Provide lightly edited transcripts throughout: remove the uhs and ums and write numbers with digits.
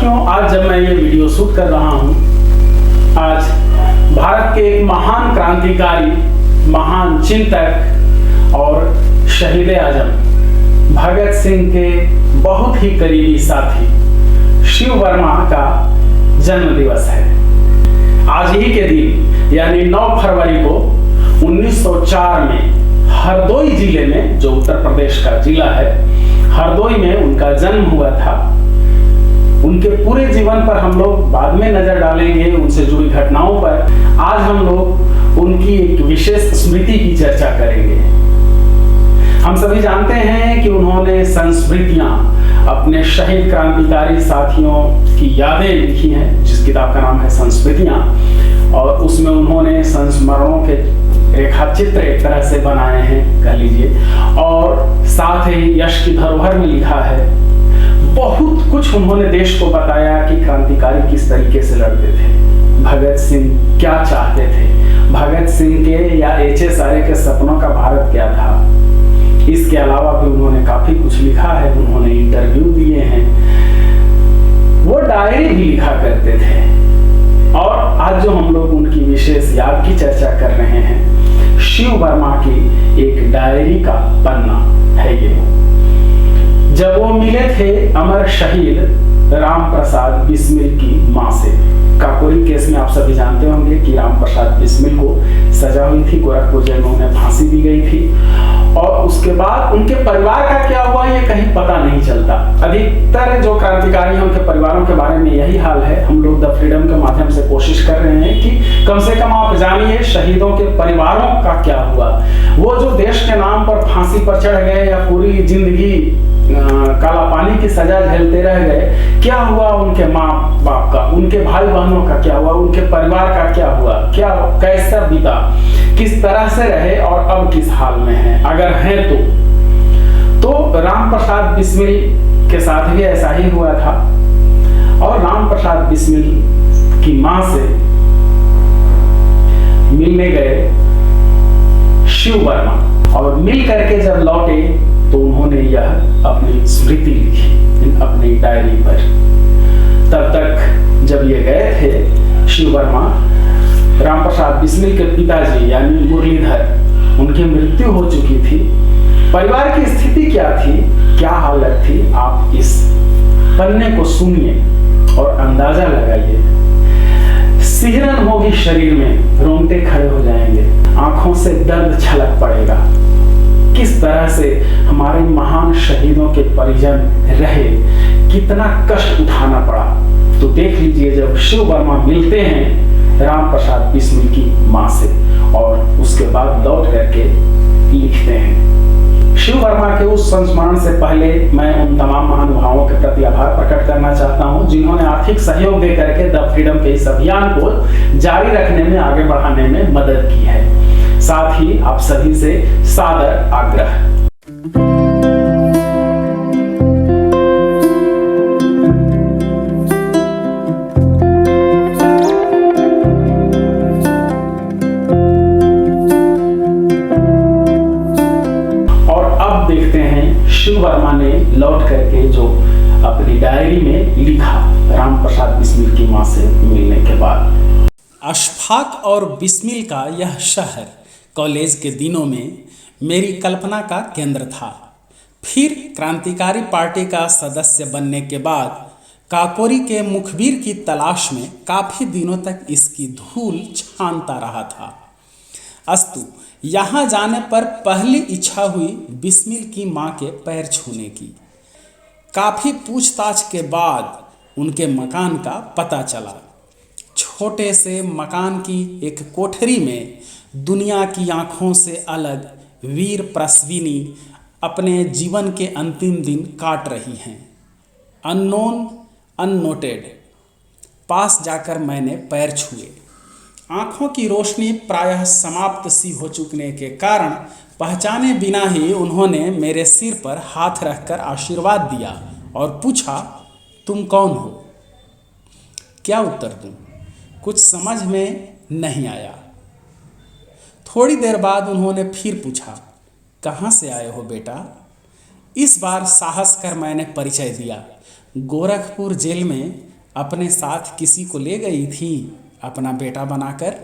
साथियों, आज जब मैं ये वीडियो शूट कर रहा हूँ, आज भारत के एक महान क्रांतिकारी, महान चिंतक और शहीद आजम भगत सिंह के बहुत ही करीबी साथी शिव वर्मा का जन्म दिवस है। आज ही के दिन यानी 9 फरवरी को 1904 में हरदोई जिले में, जो उत्तर प्रदेश का जिला है, हरदोई में उनका जन्म हुआ था। उनके पूरे जीवन पर हम लोग बाद में नजर डालेंगे, उनसे जुड़ी घटनाओं पर। आज हम लोग उनकी एक विशेष स्मृति की चर्चा करेंगे। हम सभी जानते हैं कि उन्होंने संस्मृतियां अपने शहीद क्रांतिकारी साथियों की यादें लिखी हैं, जिस किताब का नाम है संस्मृतियां, और उसमें उन्होंने संस्मरणों के रेखा चित्र एक तरह से बनाए हैं, कह लीजिए, और साथ ही यश की धरोहर में लिखा है। बहुत कुछ उन्होंने देश को बताया कि क्रांतिकारी किस तरीके से लड़ते थे, भगत सिंह क्या चाहते थे, भगत सिंह के या एच.एस. आर्य के सपनों का भारत क्या था। इसके अलावा भी उन्होंने काफी कुछ लिखा है, उन्होंने इंटरव्यू दिए हैं, वो डायरी भी लिखा करते थे। और आज जो हम लोग उनकी विशेष याद की चर्चा कर रहे हैं, शिव वर्मा की एक डायरी का पन्ना है ये। जब वो मिले थे अमर शहीद राम प्रसाद बिस्मिल की मां से, काकोरी केस में आप सभी जानते होंगे कि राम प्रसाद बिस्मिल को सजा हुई थी, गोरखपुर जेल में उन्हें फांसी दी गई थी। और उसके बाद उनके परिवार का क्या हुआ ये कहीं पता नहीं चलता। अधिकतर जो क्रांतिकारी हैं उनके परिवारों के बारे में यही हाल है। हम लोग द फ्रीडम के माध्यम से कोशिश कर रहे हैं कि कम से कम आप जानिए शहीदों के परिवारों का क्या हुआ। वो जो देश के नाम पर फांसी पर चढ़ गए या पूरी जिंदगी काला पानी की सजा झेलते रह गए, क्या हुआ उनके माँ बाप का, उनके भाई बहनों का क्या हुआ, उनके परिवार का क्या हुआ, क्या कैसा बीता, किस तरह से रहे और अब किस हाल में है, अगर है तो राम प्रसाद बिस्मिल के साथ भी ऐसा ही हुआ था। और राम प्रसाद बिस्मिल की मां से मिलने गए शिव वर्मा, और मिल करके जब लौटे तो उन्होंने यह अपनी स्मृति लिखी अपनी डायरी पर। तब तक जब ये गए थे शिव वर्मा, राम प्रसाद बिस्मिल के पिताजी यानी मुरलीधर, उनकी मृत्यु हो चुकी थी। परिवार की स्थिति क्या थी, क्या हालत थी, आप इस पन्ने को सुनिए और अंदाजा लगाइए। सिहरन होगी शरीर में, रोंगटे खड़े हो जाएंगे, आंखों से दर्द छलक पड़ेगा। किस तरह से हमारे महान शहीदों के परिजन रहे, कितना कष्ट उठाना पड़ा। तो देख लीजिए, जब शिव वर्मा मिलते हैं राम प्रसाद बिस्मिल की मां से, और उसके बाद लौट करके लिखते हैं। शिव वर्मा के उस संस्मरण से पहले मैं उन तमाम महानुभावों के प्रति आभार प्रकट करना चाहता हूं, जिन्होंने आर्थिक सहयोग दे करके द फ्रीडम के इस अभियान को जारी रखने में, आगे बढ़ाने में मदद की है। साथ ही आप सभी से सादर आग्रह। और अब देखते हैं शिव वर्मा ने लौट करके जो अपनी डायरी में लिखा राम प्रसाद बिस्मिल की मां से मिलने के बाद। अशफाक और बिस्मिल का यह शहर कॉलेज के दिनों में मेरी कल्पना का केंद्र था। फिर क्रांतिकारी पार्टी का सदस्य बनने के बाद काकोरी के मुखबिर की तलाश में काफ़ी दिनों तक इसकी धूल छानता रहा था। अस्तु, यहाँ जाने पर पहली इच्छा हुई बिस्मिल की माँ के पैर छूने की। काफ़ी पूछताछ के बाद उनके मकान का पता चला। छोटे से मकान की एक कोठरी में दुनिया की आंखों से अलग वीर प्रसविनी अपने जीवन के अंतिम दिन काट रही हैं। Unknown, unnoted. पास जाकर मैंने पैर छुए। आंखों की रोशनी प्रायः समाप्त सी हो चुकने के कारण पहचाने बिना ही उन्होंने मेरे सिर पर हाथ रखकर आशीर्वाद दिया और पूछा, तुम कौन हो? क्या उत्तर दूं? कुछ समझ में नहीं आया। थोड़ी देर बाद उन्होंने फिर पूछा, कहाँ से आए हो बेटा? इस बार साहस कर मैंने परिचय दिया। गोरखपुर जेल में अपने साथ किसी को ले गई थी अपना बेटा बनाकर?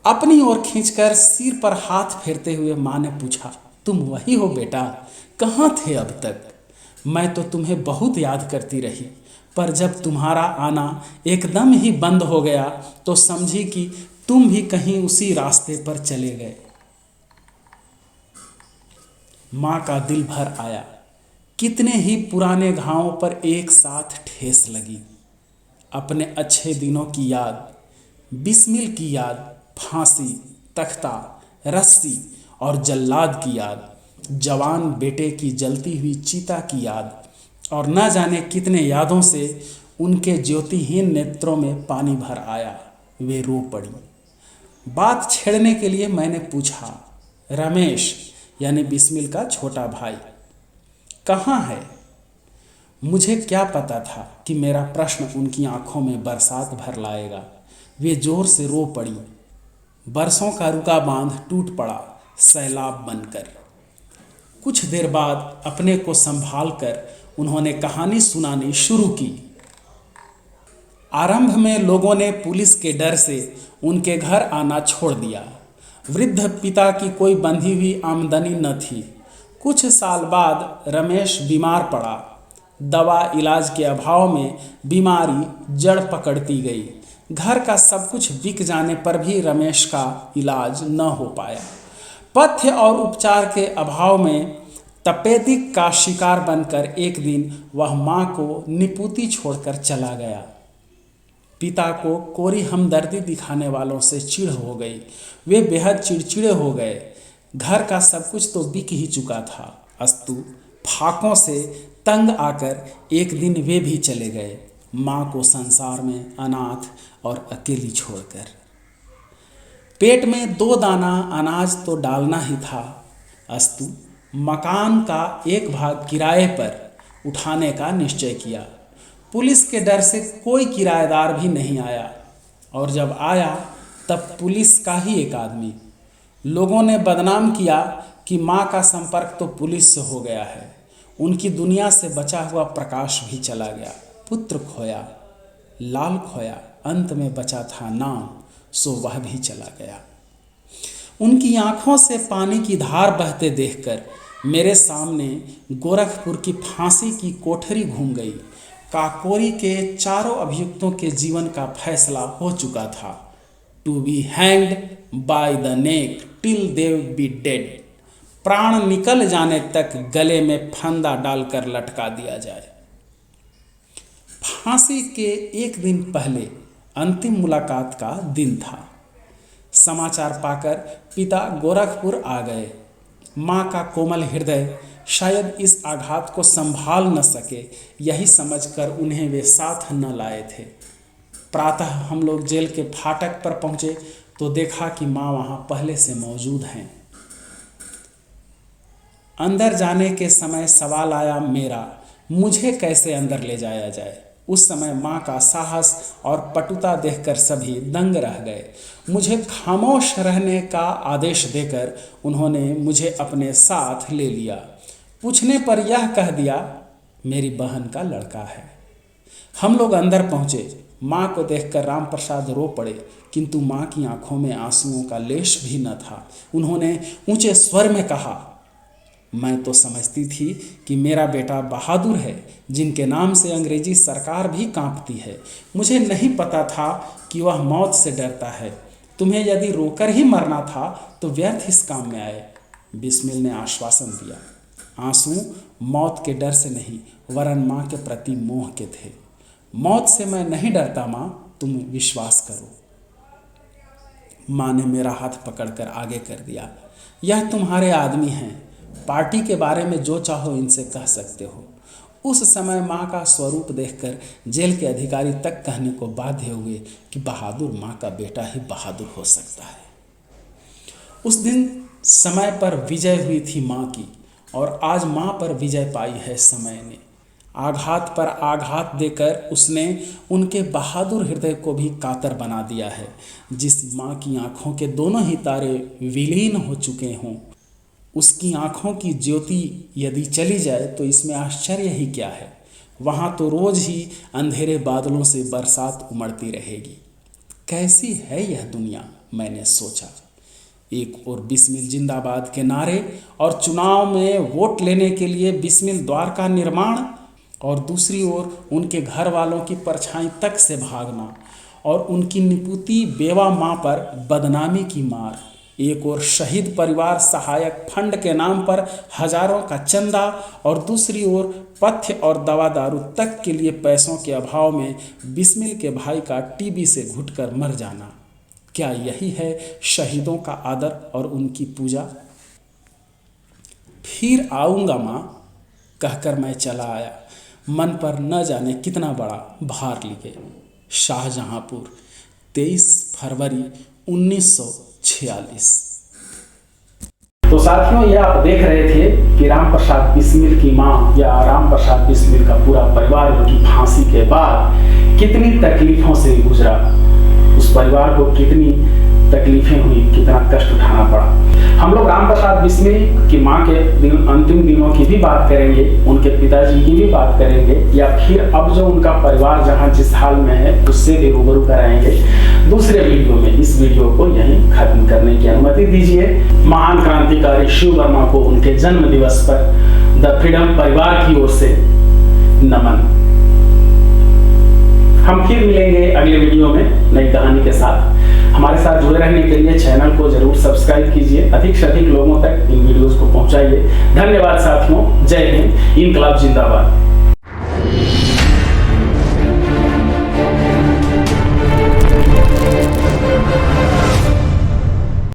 अपनी ओर खींचकर सिर पर हाथ फेरते हुए माँ ने पूछा, तुम वही हो बेटा? कहाँ थे अब तक? मैं तो तुम्हें बहुत याद करती रही, पर जब तुम्हारा आना एकदम ही बंद हो गया तो समझी कि तुम भी कहीं उसी रास्ते पर चले गए। माँ का दिल भर आया। कितने ही पुराने घावों पर एक साथ ठेस लगी। अपने अच्छे दिनों की याद, बिस्मिल की याद, फांसी, तख्ता, रस्सी और जल्लाद की याद, जवान बेटे की जलती हुई चिता की याद और न जाने कितने यादों से उनके ज्योतिहीन नेत्रों में पानी भर आया। वे रो पड़ी। बात छेड़ने के लिए मैंने पूछा, रमेश यानी बिस्मिल का छोटा भाई कहाँ है? मुझे क्या पता था कि मेरा प्रश्न उनकी आंखों में बरसात भर लाएगा। वे जोर से रो पड़ी। बरसों का रुका बांध टूट पड़ा सैलाब बनकर। कुछ देर बाद अपने को संभाल कर उन्होंने कहानी सुनानी शुरू की। आरंभ में लोगों ने पुलिस के डर से उनके घर आना छोड़ दिया। वृद्ध पिता की कोई बंधी हुई आमदनी न थी। कुछ साल बाद रमेश बीमार पड़ा। दवा इलाज के अभाव में बीमारी जड़ पकड़ती गई। घर का सब कुछ बिक जाने पर भी रमेश का इलाज न हो पाया। पथ्य और उपचार के अभाव में तपेदिक का शिकार बनकर एक दिन वह माँ को निपुती छोड़कर चला गया। पिता को कोरी हमदर्दी दिखाने वालों से चिढ़ हो गई। वे बेहद चिड़चिड़े हो गए। घर का सब कुछ तो बिक ही चुका था, अस्तु फाकों से तंग आकर एक दिन वे भी चले गए, माँ को संसार में अनाथ और अकेली छोड़कर। पेट में 2 दाना अनाज तो डालना ही था, अस्तु मकान का एक भाग किराए पर उठाने का निश्चय किया। पुलिस के डर से कोई किराएदार भी नहीं आया, और जब आया तब पुलिस का ही एक आदमी। लोगों ने बदनाम किया कि माँ का संपर्क तो पुलिस से हो गया है। उनकी दुनिया से बचा हुआ प्रकाश भी चला गया। पुत्र खोया, लाल खोया, अंत में बचा था नाम, सो वह भी चला गया। उनकी आंखों से पानी की धार बहते देखकर मेरे सामने गोरखपुर की फांसी की कोठरी घूम गई। काकोरी के चारों अभियुक्तों के जीवन का फैसला हो चुका था। To be hanged by the neck till they be dead. प्राण निकल जाने तक गले में फंदा डालकर लटका दिया जाए। फांसी के एक दिन पहले अंतिम मुलाकात का दिन था। समाचार पाकर पिता गोरखपुर आ गए। माँ का कोमल हृदय शायद इस आघात को संभाल न सके, यही समझकर उन्हें वे साथ न लाए थे। प्रातः हम लोग जेल के फाटक पर पहुँचे तो देखा कि माँ वहाँ पहले से मौजूद हैं। अंदर जाने के समय सवाल आया मेरा, मुझे कैसे अंदर ले जाया जाए। उस समय माँ का साहस और पटुता देखकर सभी दंग रह गए। मुझे खामोश रहने का आदेश देकर उन्होंने मुझे अपने साथ ले लिया। पूछने पर यह कह दिया, मेरी बहन का लड़का है। हम लोग अंदर पहुँचे। माँ को देखकर राम प्रसाद रो पड़े, किंतु माँ की आंखों में आंसुओं का लेश भी न था। उन्होंने ऊंचे स्वर में कहा, मैं तो समझती थी कि मेरा बेटा बहादुर है, जिनके नाम से अंग्रेजी सरकार भी कांपती है। मुझे नहीं पता था कि वह मौत से डरता है। तुम्हें यदि रोकर ही मरना था तो व्यर्थ इस काम में आए। बिस्मिल ने आश्वासन दिया। आंसू मौत के डर से नहीं, वरन माँ के प्रति मोह के थे। मौत से मैं नहीं डरता माँ, तुम विश्वास करो। माँ ने मेरा हाथ पकड़कर आगे कर दिया। यह तुम्हारे आदमी हैं, पार्टी के बारे में जो चाहो इनसे कह सकते हो। उस समय माँ का स्वरूप देखकर जेल के अधिकारी तक कहने को बाध्य हुए कि बहादुर माँ का बेटा ही बहादुर हो सकता है। उस दिन समय पर विजय हुई थी माँ की, और आज माँ पर विजय पाई है समय ने। आघात पर आघात देकर उसने उनके बहादुर हृदय को भी कातर बना दिया है। जिस माँ की आँखों के दोनों ही तारे विलीन हो चुके हों, उसकी आँखों की ज्योति यदि चली जाए तो इसमें आश्चर्य ही क्या है। वहाँ तो रोज ही अंधेरे बादलों से बरसात उमड़ती रहेगी। कैसी है यह दुनिया, मैंने सोचा। एक और बिस्मिल जिंदाबाद के नारे और चुनाव में वोट लेने के लिए बिस्मिल द्वार का निर्माण, और दूसरी ओर उनके घर वालों की परछाई तक से भागना और उनकी निपुती बेवा माँ पर बदनामी की मार। एक और शहीद परिवार सहायक फंड के नाम पर हजारों का चंदा, और दूसरी ओर पथ्य और दवा दारू तक के लिए पैसों के अभाव में बिस्मिल के भाई का टीबी से घुटकर मर जाना। क्या यही है शहीदों का आदर और उनकी पूजा? फिर आऊँगा माँ कहकर मैं चला आया। मन पर न जाने कितना बड़ा भार लिए। शाहजहांपुर, 23 फरवरी 1946। तो साथियों, ये आप देख रहे थे कि राम प्रसाद बिस्मिल की मां या राम प्रसाद बिस्मिल का पूरा परिवार जो कि फांसी के बाद कितनी तकलीफों से गुजरा, उस परिवार को कितनी तकलीफें हुई, कितना कष्ट उठाना पड़ा। हम लोग राम प्रसाद बिस्मिल की मां के अंतिम दिनों की भी बात करेंगे, उनके पिताजी की भी बात करेंगे, या फिर अब जो उनका परिवार जहां जिस हाल में है उससे भी रूबरू कराएंगे दूसरे वीडियो में। इस वीडियो को यहीं खत्म करने की अनुमति दीजिए। महान क्रांतिकारी शिव वर्मा को उनके जन्म दिवस पर द फ्रीडम परिवार की ओर से नमन। हम फिर मिलेंगे अगले वीडियो में नई कहानी के साथ। हमारे साथ जुड़े रहने के लिए चैनल को जरूर सब्सक्राइब कीजिए, अधिक से अधिक लोगों तक इन वीडियोस को पहुंचाइए। धन्यवाद साथियों, जय हिंद, इनकलाब जिंदाबाद।